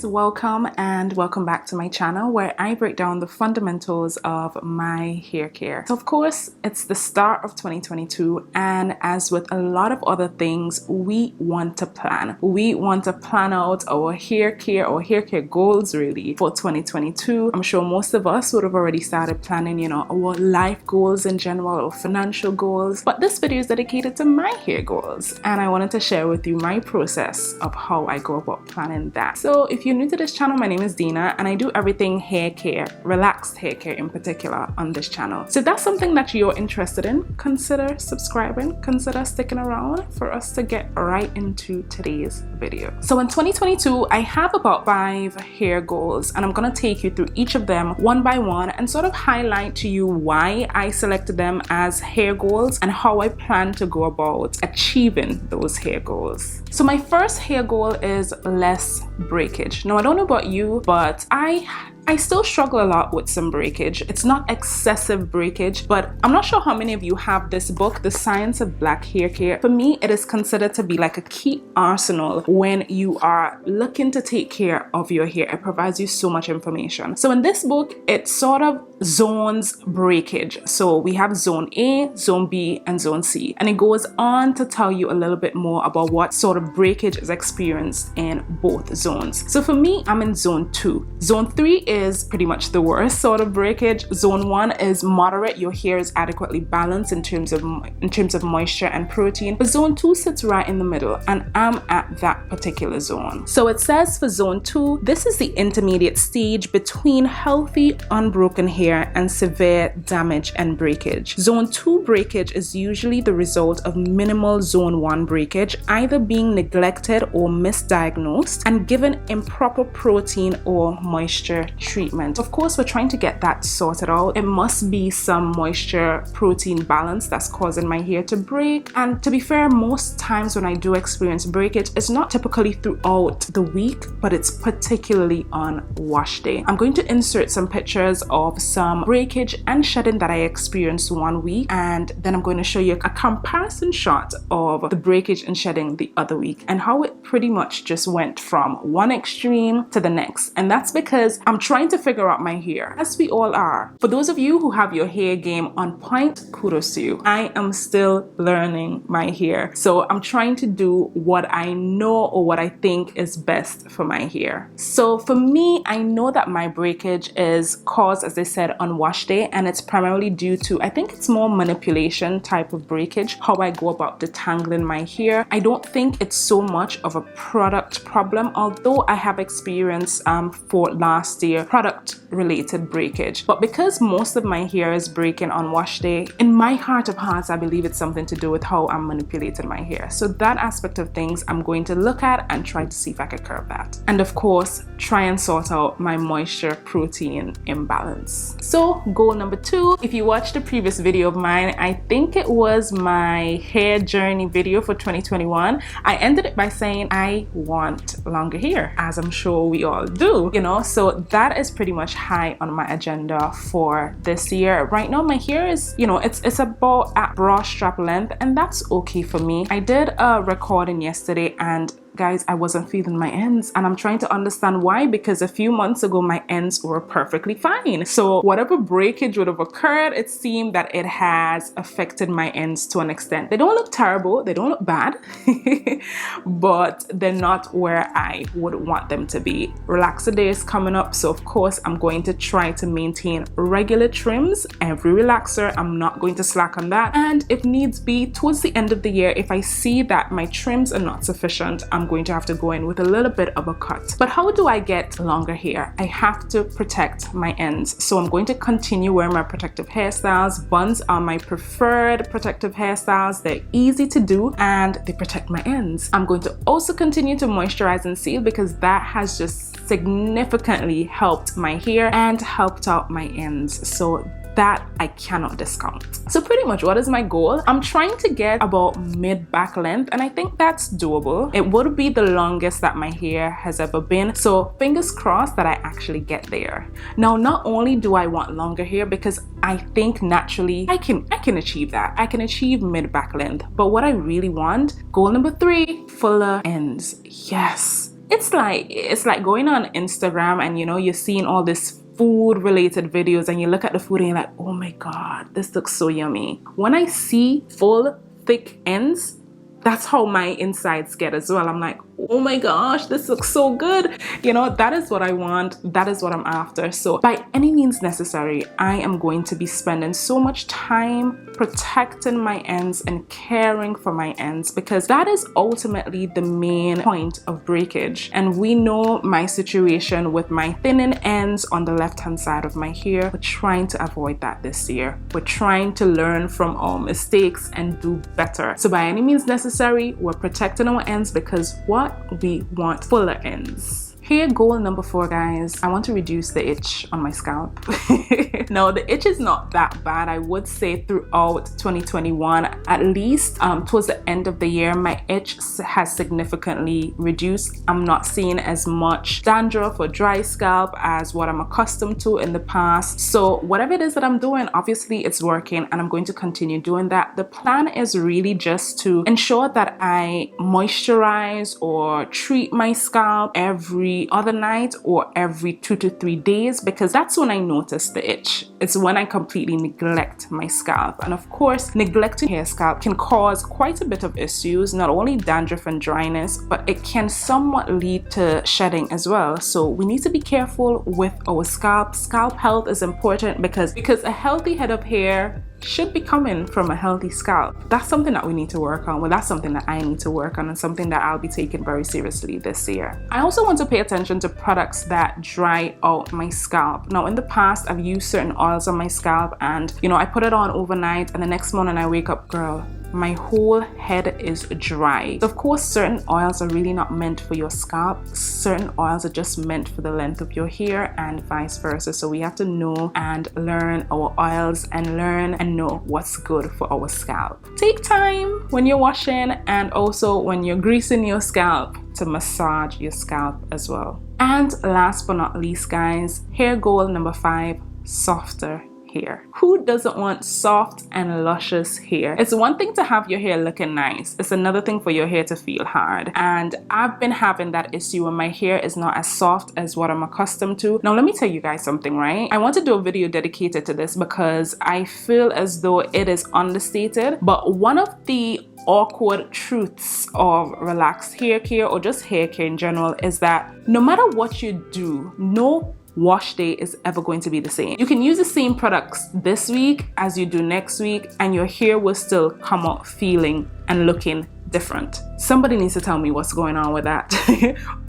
guys, welcome back to my channel where I break down the fundamentals of my hair care. So of course it's the start of 2022, and as with a lot of other things, we want to plan out our hair care or hair care goals really for 2022. I'm sure most of us would have already started planning, our life goals in general or financial goals, but this video is dedicated to my hair goals, and I wanted to share with you my process of how I go about planning that. So if you're new to this channel, my name is Dina, and I do everything hair care, relaxed hair care in particular on this channel. So if that's something that you're interested in, consider subscribing, consider sticking around for us to get right into today's video. So in 2022, I have about 5 hair goals, and I'm gonna take you through each of them one by one and sort of highlight to you why I selected them as hair goals and how I plan to go about achieving those hair goals. So my first hair goal is less breakage. Now I don't know about you, but I still struggle a lot with some breakage. It's not excessive breakage, but I'm not sure how many of you have this book, The Science of Black Hair Care. For me, it is considered to be like a key arsenal when you are looking to take care of your hair. It provides you so much information. So in this book, it sort of zones breakage. So we have zone A, zone B, and zone C. And it goes on to tell you a little bit more about what sort of breakage is experienced in both zones. So for me, I'm in zone 2. Zone 3 is pretty much the worst sort of breakage. Zone 1 is moderate. Your hair is adequately balanced in terms of moisture and protein. But zone 2 sits right in the middle, and I'm at that particular zone. So it says for zone 2, this is the intermediate stage between healthy, unbroken hair and severe damage and breakage. Zone 2 breakage is usually the result of minimal zone 1 breakage, either being neglected or misdiagnosed and given improper protein or moisture treatment. Of course, we're trying to get that sorted out. It must be some moisture protein balance that's causing my hair to break. And to be fair, most times when I do experience breakage, it's not typically throughout the week, but it's particularly on wash day. I'm going to insert some pictures of some breakage and shedding that I experienced one week, and then I'm going to show you a comparison shot of the breakage and shedding the other week and how it pretty much just went from one extreme to the next. And that's because I'm trying to figure out my hair, as we all are. For those of you who have your hair game on point, kudos to you. I am still learning my hair, so I'm trying to do what I know or what I think is best for my hair. So for me, I know that my breakage is caused, as I said, on wash day, and it's primarily due to, I think it's more manipulation type of breakage, how I go about detangling my hair. I don't think it's so much of a product problem, although I have experienced for last year product related breakage. But because most of my hair is breaking on wash day, in my heart of hearts, I believe it's something to do with how I'm manipulating my hair. So that aspect of things I'm going to look at and try to see if I can curb that. And of course, try and sort out my moisture protein imbalance. So goal number 2, if you watched the previous video of mine, I think it was my hair journey video for 2021, I ended it by saying I want longer hair, as I'm sure we all do, so that is pretty much high on my agenda for this year. Right now my hair is, it's about at bra strap length, and that's okay for me. I did a recording yesterday, and guys, I wasn't feeling my ends, and I'm trying to understand why, because a few months ago my ends were perfectly fine. So whatever breakage would have occurred, it seemed that it has affected my ends to an extent. They don't look terrible, they don't look bad, but they're not where I would want them to be. Relaxer day is coming up, so of course I'm going to try to maintain regular trims every relaxer. I'm not going to slack on that, and if needs be, towards the end of the year, if I see that my trims are not sufficient, I'm going to have to go in with a little bit of a cut. But how do I get longer hair? I have to protect my ends. So I'm going to continue wearing my protective hairstyles. Buns are my preferred protective hairstyles. They're easy to do and they protect my ends. I'm going to also continue to moisturize and seal, because that has just significantly helped my hair and helped out my ends. So that I cannot discount. So pretty much, what is my goal? I'm trying to get about mid-back length, and I think that's doable. It would be the longest that my hair has ever been, so fingers crossed that I actually get there. Now, not only do I want longer hair, because I think naturally I can achieve that. I can achieve mid-back length, but what I really want, goal number 3, fuller ends. Yes. it's like going on Instagram and you're seeing all this food related videos and you look at the food and you're like, oh my god, this looks so yummy. When I see full thick ends, that's how my insides get as well. I'm like, oh my gosh, this looks so good. That is what I want. That is what I'm after. So by any means necessary, I am going to be spending so much time protecting my ends and caring for my ends, because that is ultimately the main point of breakage. And we know my situation with my thinning ends on the left hand side of my hair. We're trying to avoid that this year. We're trying to learn from our mistakes and do better. So by any means necessary, we're protecting our ends, because what we want fuller ends. Hair goal number 4, guys. I want to reduce the itch on my scalp. No, the itch is not that bad. I would say throughout 2021, at least towards the end of the year, my itch has significantly reduced. I'm not seeing as much dandruff or dry scalp as what I'm accustomed to in the past. So whatever it is that I'm doing, obviously it's working and I'm going to continue doing that. The plan is really just to ensure that I moisturize or treat my scalp every other night or every 2 to 3 days, because that's when I notice the itch. It's when I completely neglect my scalp. And of course, neglecting hair scalp can cause quite a bit of issues, not only dandruff and dryness, but it can somewhat lead to shedding as well. So we need to be careful with our scalp. Scalp health is important because a healthy head of hair should be coming from a healthy scalp. That's something that we need to work on. Well, that's something that I need to work on and something that I'll be taking very seriously this year. I also want to pay attention to products that dry out my scalp. Now, in the past, I've used certain oils on my scalp and, I put it on overnight and the next morning I wake up, girl, my whole head is dry. So of course, certain oils are really not meant for your scalp. Certain oils are just meant for the length of your hair and vice versa. So we have to know and learn our oils and learn and know what's good for our scalp. Take time when you're washing and also when you're greasing your scalp to massage your scalp as well. And last but not least, guys, hair goal number 5, softer hair. Who doesn't want soft and luscious hair? It's one thing to have your hair looking nice. It's another thing for your hair to feel hard. And I've been having that issue when my hair is not as soft as what I'm accustomed to. Now, let me tell you guys something, right? I want to do a video dedicated to this because I feel as though it is understated. But one of the awkward truths of relaxed hair care or just hair care in general is that no matter what you do, no wash day is ever going to be the same. You can use the same products this week as you do next week and your hair will still come out feeling and looking different. Somebody needs to tell me what's going on with that.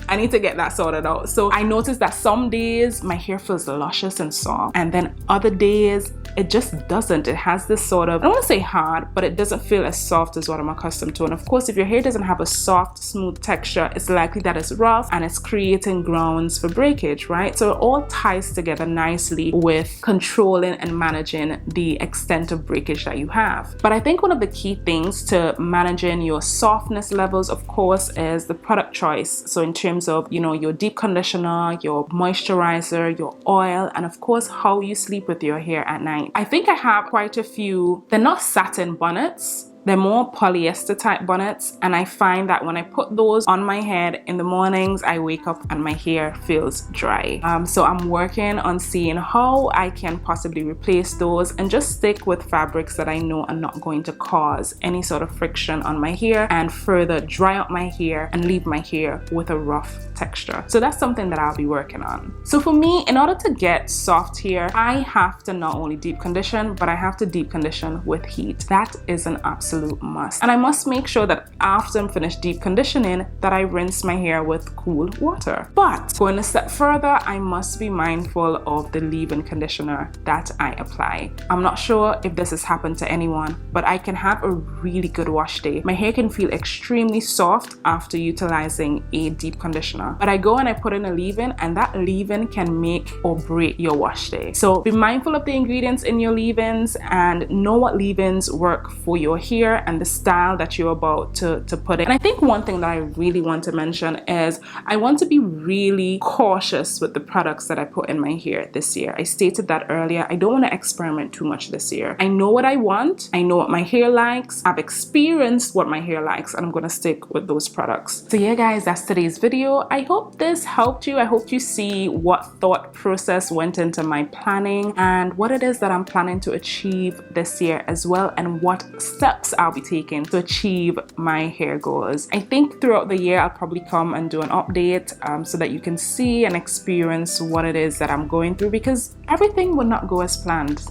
I need to get that sorted out. So I noticed that some days my hair feels luscious and soft, and then other days it just doesn't. It has this sort of, I don't want to say hard, but it doesn't feel as soft as what I'm accustomed to. And of course, if your hair doesn't have a soft, smooth texture, it's likely that it's rough and it's creating grounds for breakage, right? So it all ties together nicely with controlling and managing the extent of breakage that you have. But I think one of the key things to managing your softness levels, of course, is the product choice. So in terms of, your deep conditioner, your moisturizer, your oil, and of course, how you sleep with your hair at night. I think I have quite a few, they're not satin bonnets, they're more polyester type bonnets, and I find that when I put those on my head in the mornings, I wake up and my hair feels dry. So I'm working on seeing how I can possibly replace those and just stick with fabrics that I know are not going to cause any sort of friction on my hair and further dry out my hair and leave my hair with a rough texture. So that's something that I'll be working on. So for me, in order to get soft hair, I have to not only deep condition, but I have to deep condition with heat. That is an absolute must. And I must make sure that after I'm finished deep conditioning that I rinse my hair with cool water. But going a step further, I must be mindful of the leave-in conditioner that I apply. I'm not sure if this has happened to anyone, but I can have a really good wash day. My hair can feel extremely soft after utilizing a deep conditioner. But I go and I put in a leave-in, and that leave-in can make or break your wash day. So be mindful of the ingredients in your leave-ins and know what leave-ins work for your hair and the style that you're about to put in. And I think one thing that I really want to mention is I want to be really cautious with the products that I put in my hair this year. I stated that earlier. I don't want to experiment too much this year. I know what I want. I know what my hair likes. I've experienced what my hair likes, and I'm going to stick with those products. So yeah, guys, that's today's video. I hope this helped you. I hope you see what thought process went into my planning and what it is that I'm planning to achieve this year as well, and what steps I'll be taking to achieve my hair goals. I think throughout the year I'll probably come and do an update so that you can see and experience what it is that I'm going through, because everything will not go as planned.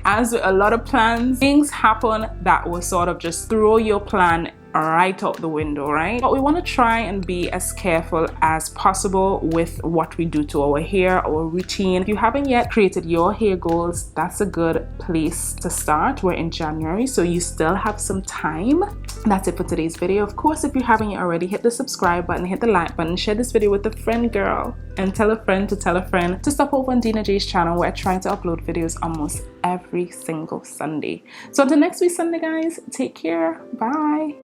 As with a lot of plans, things happen that will sort of just throw your plan right out the window, right? But we want to try and be as careful as possible with what we do to our hair, our routine. If you haven't yet created your hair goals, that's a good place to start. We're in January, so you still have some time. That's it for today's video. Of course, if you haven't yet already, hit the subscribe button, hit the like button, share this video with a friend, girl, and tell a friend to stop over on DenaJ's channel, where I try to upload videos almost every single Sunday. So until next week Sunday, guys, take care. Bye.